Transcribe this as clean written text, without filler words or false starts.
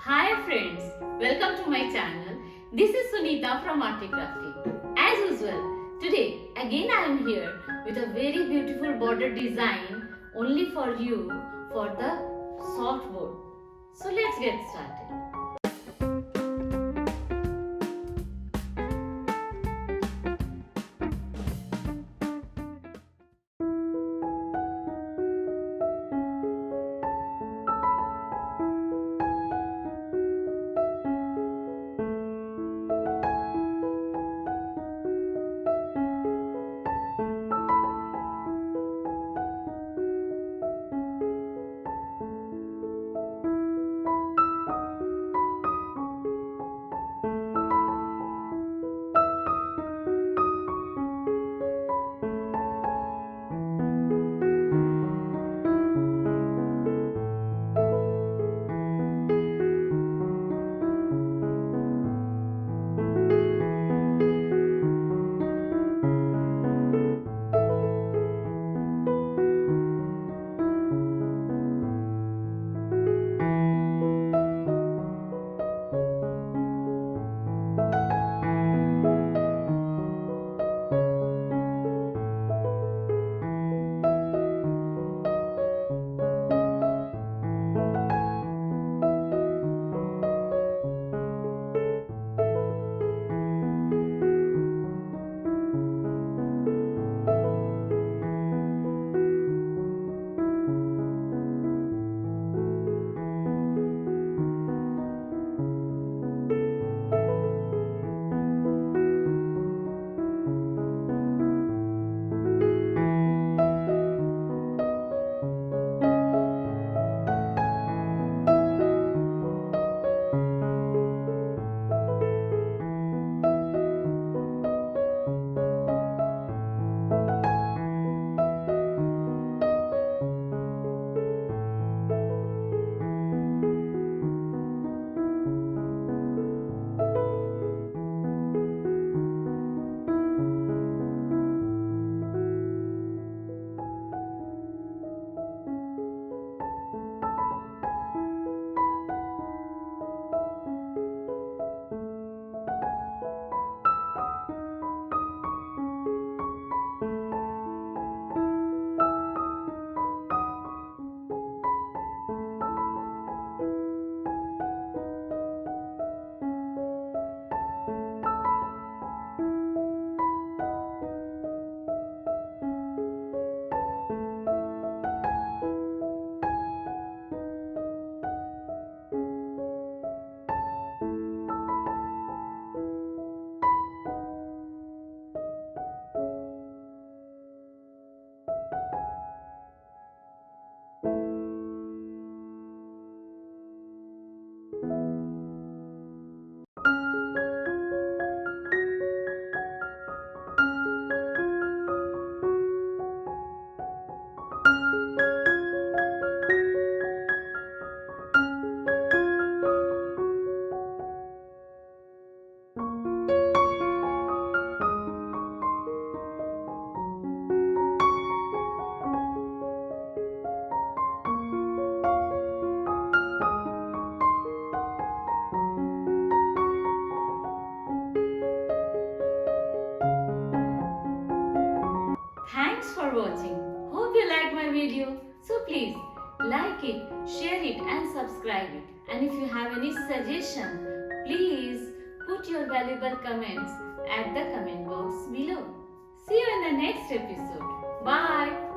Hi friends, welcome to my channel. This is Sunita from ARTY KRAFTY. As usual, today again I am here with a very beautiful border design only for you for the soft board. So let's get started. Thanks for watching. Hope you like my video. So please like it, share it and subscribe it. And if you have any suggestion, please put your valuable comments at the comment box below. See you in the next episode. Bye.